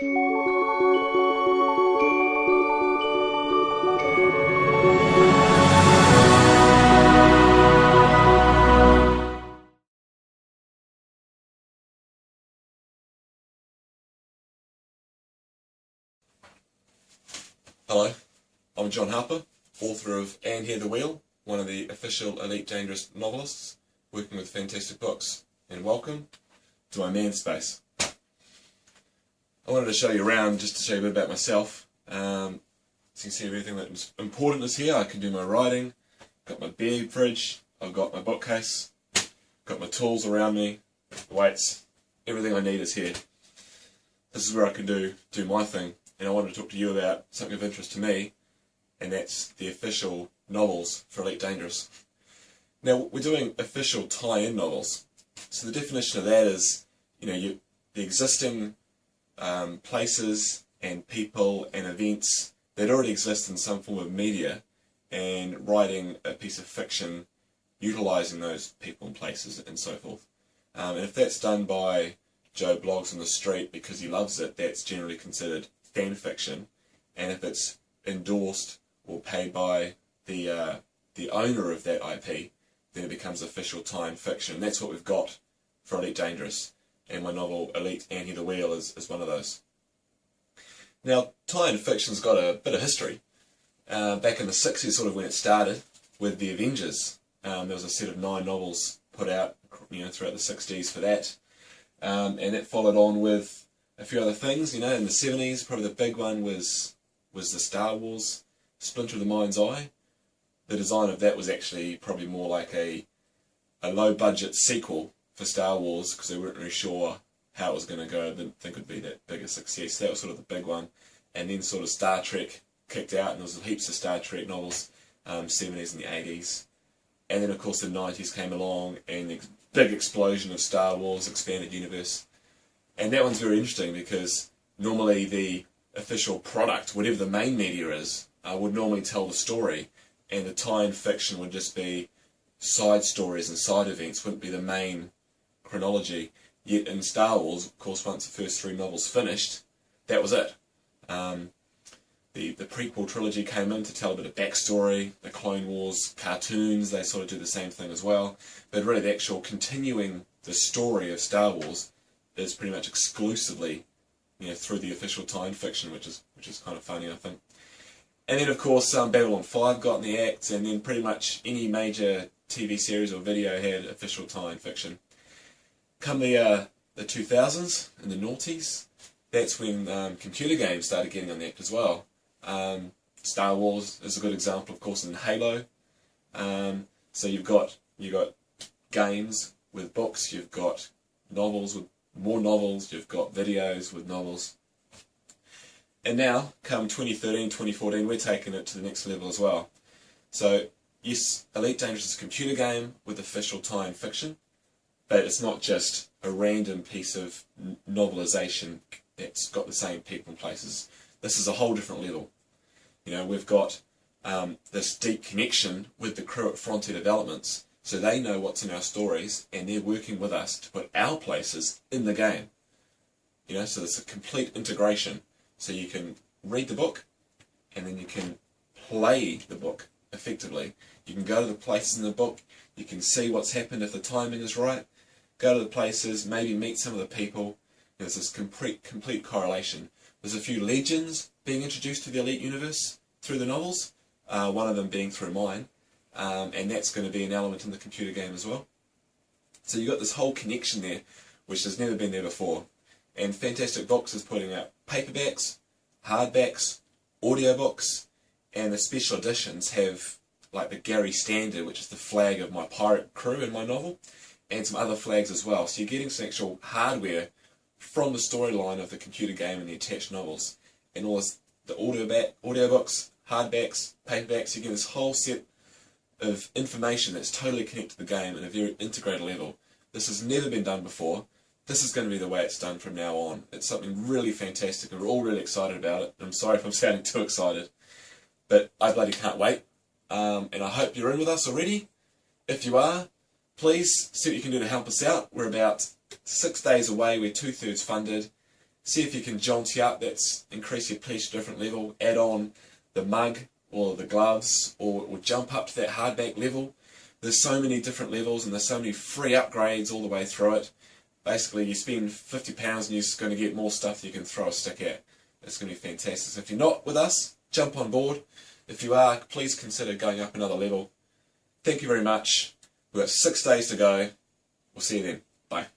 Hello, I'm John Harper, author of And Hear the Wheel, one of the official Elite Dangerous novelists, working with Fantastic Books, and welcome to my man space. I wanted to show you around just to show you a bit about myself. So you can see everything that's important is here. I can do my writing, got my beer fridge, I've got my bookcase, got my tools around me, weights, everything I need is here. This is where I can do my thing. And I wanted to talk to you about something of interest to me, and that's the official novels for Elite Dangerous. Now, we're doing official tie-in novels. So the definition of that is, the existing places and people and events that already exist in some form of media, and writing a piece of fiction utilising those people and places and so forth. And if that's done by Joe Blogs on the street because he loves it, that's generally considered fan fiction, and if it's endorsed or paid by the owner of that IP, then it becomes official tie-in fiction. And that's what we've got for Elite Dangerous, and my novel Elite And Hear the Wheel is one of those. Now, tie-in fiction's got a bit of history. Back in the 60s, sort of when it started with the Avengers, there was a set of 9 novels put out, throughout the 60s for that, and it followed on with a few other things. In the 70s, probably the big one was the Star Wars Splinter of the Mind's Eye. The design of that was actually probably more like a low-budget sequel for Star Wars, because they weren't really sure how it was going to go. I didn't think it would be that big a success. That was sort of the big one. And then sort of Star Trek kicked out, and there was heaps of Star Trek novels, 70s and the 80s. And then, of course, the 90s came along, and the big explosion of Star Wars, expanded universe. And that one's very interesting because normally the official product, whatever the main media is, would normally tell the story, and the tie-in fiction would just be side stories and side events, wouldn't be the main chronology. Yet in Star Wars, of course, once the first 3 novels finished, that was it. The prequel trilogy came in to tell a bit of backstory. The Clone Wars cartoons, they sort of do the same thing as well. But really the actual continuing the story of Star Wars is pretty much exclusively, through the official tie-in fiction, which is kind of funny, I think. And then, of course, Babylon 5 got in the act, and then pretty much any major TV series or video had official tie-in fiction. Come the 2000s and the noughties, that's when computer games started getting on the act as well. Star Wars is a good example, of course, in Halo. So you've got games with books, you've got novels with more novels, you've got videos with novels. And now, come 2013, 2014, we're taking it to the next level as well. So, yes, Elite Dangerous is a computer game with official tie-in fiction, but it's not just a random piece of novelization that's got the same people and places. This is a whole different level. We've got this deep connection with the crew at Frontier Developments, so they know what's in our stories, and they're working with us to put our places in the game. So it's a complete integration. So you can read the book, and then you can play the book effectively. You can go to the places in the book, you can see what's happened if the timing is right, go to the places, maybe meet some of the people. There's this complete correlation. There's a few legends being introduced to the Elite universe through the novels, one of them being through mine, and that's going to be an element in the computer game as well. So you've got this whole connection there, which has never been there before. And Fantastic Books is putting out paperbacks, hardbacks, audiobooks, and the special editions have like the Gary Standard, which is the flag of my pirate crew in my novel, and some other flags as well. So you're getting some actual hardware from the storyline of the computer game and the attached novels. And all this, the audiobooks, hardbacks, paperbacks, you get this whole set of information that's totally connected to the game at a very integrated level. This has never been done before. This is going to be the way it's done from now on. It's something really fantastic, and we're all really excited about it. I'm sorry if I'm sounding too excited, but I bloody can't wait. And I hope you're in with us already. If you are, please see what you can do to help us out. We're about 6 days away. We're 2/3 funded. See if you can jaunty up, that's increase your piece to a different level, add on the mug or the gloves, or jump up to that hardback level. There's so many different levels and there's so many free upgrades all the way through it. Basically, you spend £50 and you're just going to get more stuff you can throw a stick at. It's going to be fantastic. So if you're not with us, jump on board. If you are, please consider going up another level. Thank you very much. We've got 6 days to go. We'll see you then. Bye.